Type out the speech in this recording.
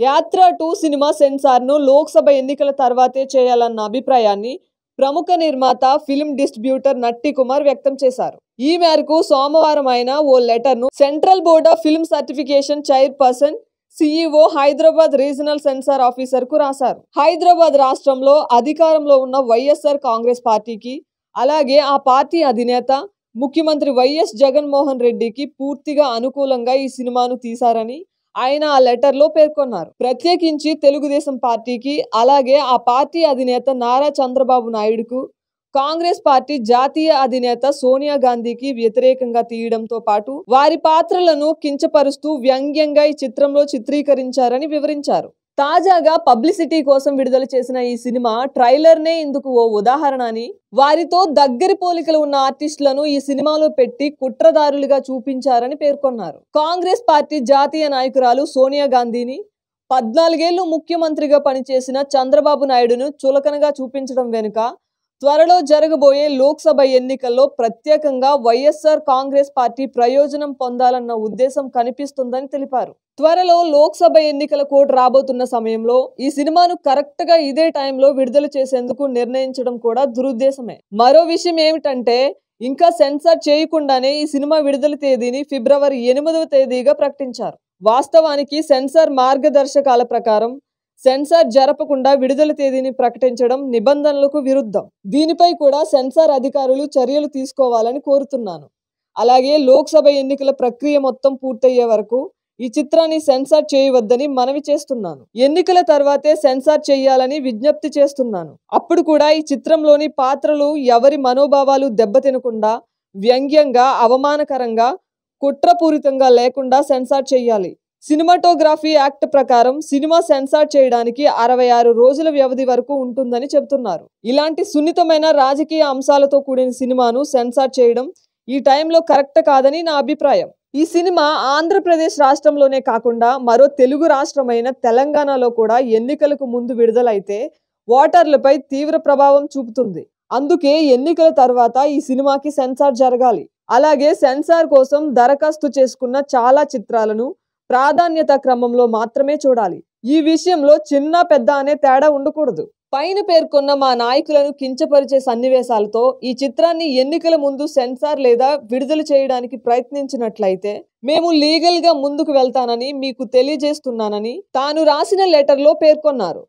యాత్ర 2 సినిమా సెన్సార్ను లోక్సభ ఎన్నికల తర్వాతే చేయాలన్న అభిప్రాయాన్ని ప్రముఖ నిర్మాత ఫిల్మ్ డిస్ట్రిబ్యూటర్ నట్టి కుమార్ వ్యక్తం చేశారు. ఈ మేరకు సోమవారం ఆయన ఓ లెటర్ను central board of film certification chairperson CEO Hyderabad regional censor ఆఫీసర్కు రాశారు. హైదరాబాద్ రాష్ట్రంలో అధికారంలో ఉన్న వైఎస్ఆర్ కాంగ్రెస్ పార్టీకి, అలాగే ఆ పార్టీ అధినేత ముఖ్యమంత్రి వైఎస్ జగన్మోహన్ రెడ్డికి పూర్తిగా అనుకూలంగా ఈ సినిమాను తీశారని ఆయన ఆ లెటర్లో పేర్కొన్నారు. ప్రత్యేకించి తెలుగుదేశం పార్టీకి, అలాగే ఆ పార్టీ అధినేత నారా చంద్రబాబు నాయుడుకు, కాంగ్రెస్ పార్టీ జాతీయ అధినేత సోనియా గాంధీకి వ్యతిరేకంగా తీయడంతో పాటు వారి పాత్రలను కించపరుస్తూ వ్యంగ్యంగా ఈ చిత్రంలో చిత్రీకరించారని వివరించారు. తాజాగా పబ్లిసిటీ కోసం విడుదల చేసిన ఈ సినిమా ట్రైలర్నే ఇందుకు ఓ ఉదాహరణ అని, వారితో దగ్గరి పోలికలు ఉన్న ఆర్టిస్టులను ఈ సినిమాలో పెట్టి కుట్రదారులుగా చూపించారని పేర్కొన్నారు. కాంగ్రెస్ పార్టీ జాతీయ నాయకురాలు సోనియా గాంధీని, 14 ఏళ్లు ముఖ్యమంత్రిగా పనిచేసిన చంద్రబాబు నాయుడును చులకనగా చూపించడం వెనుక త్వరలో జరగబోయే లోక్సభ ఎన్నికల్లో ప్రత్యేకంగా వైఎస్ఆర్ కాంగ్రెస్ పార్టీ ప్రయోజనం పొందాలన్న ఉద్దేశం కనిపిస్తుందని తెలిపారు. త్వరలో లోక్సభ ఎన్నికల కోడ్ రాబోతున్న సమయంలో ఈ సినిమాను కరెక్ట్ గా ఇదే టైంలో విడుదల చేసేందుకు నిర్ణయించడం కూడా దురుద్దేశమే. మరో విషయం ఏమిటంటే, ఇంకా సెన్సార్ చేయకుండానే ఈ సినిమా విడుదల తేదీని ఫిబ్రవరి 8వ తేదీగా ప్రకటించారు. వాస్తవానికి సెన్సార్ మార్గదర్శకాల ప్రకారం సెన్సార్ జరపకుండా విడుదల తేదీని ప్రకటించడం నిబంధనలకు విరుద్ధం. దీనిపై కూడా సెన్సార్ అధికారులు చర్యలు తీసుకోవాలని కోరుతున్నాను. అలాగే లోక్సభ ఎన్నికల ప్రక్రియ మొత్తం పూర్తయ్యే వరకు ఈ చిత్రాన్ని సెన్సార్ చేయవద్దని మనవి చేస్తున్నాను. ఎన్నికల తర్వాతే సెన్సార్ చేయాలని విజ్ఞప్తి చేస్తున్నాను. అప్పుడు కూడా ఈ చిత్రంలోని పాత్రలు ఎవరి మనోభావాలు దెబ్బతినకుండా, వ్యంగ్యంగా, అవమానకరంగా, కుట్రపూరితంగా లేకుండా సెన్సార్ చేయాలి. సినిమాటోగ్రఫీ యాక్ట్ ప్రకారం సినిమా సెన్సార్ చేయడానికి 66 రోజుల వ్యవధి వరకు ఉంటుందని చెబుతున్నారు. ఇలాంటి సున్నితమైన రాజకీయ అంశాలతో కూడిన సినిమాను సెన్సార్ చేయడం ఈ టైంలో కరెక్ట్ కాదని నా అభిప్రాయం. ఈ సినిమా ఆంధ్రప్రదేశ్ రాష్ట్రంలోనే కాకుండా మరో తెలుగు రాష్ట్రమైన తెలంగాణలో కూడా ఎన్నికలకు ముందు విడుదలైతే ఓటర్లపై తీవ్ర ప్రభావం చూపుతుంది. అందుకే ఎన్నికల తర్వాత ఈ సినిమాకి సెన్సార్ జరగాలి. అలాగే సెన్సార్ కోసం దరఖాస్తు చేసుకున్న చాలా చిత్రాలను ప్రాధాన్యత క్రమంలో మాత్రమే చూడాలి. ఈ విషయంలో చిన్న పెద్ద అనే తేడా ఉండకూడదు. పైన పేర్కొన్న మా నాయకులను కించపరిచే సన్నివేశాలతో ఈ చిత్రాన్ని ఎన్నికల ముందు సెన్సార్ లేదా విడుదల చేయడానికి ప్రయత్నించినట్లయితే మేము లీగల్ గా ముందుకు వెళ్తానని మీకు తెలియజేస్తున్నానని తాను రాసిన లెటర్లో పేర్కొన్నారు.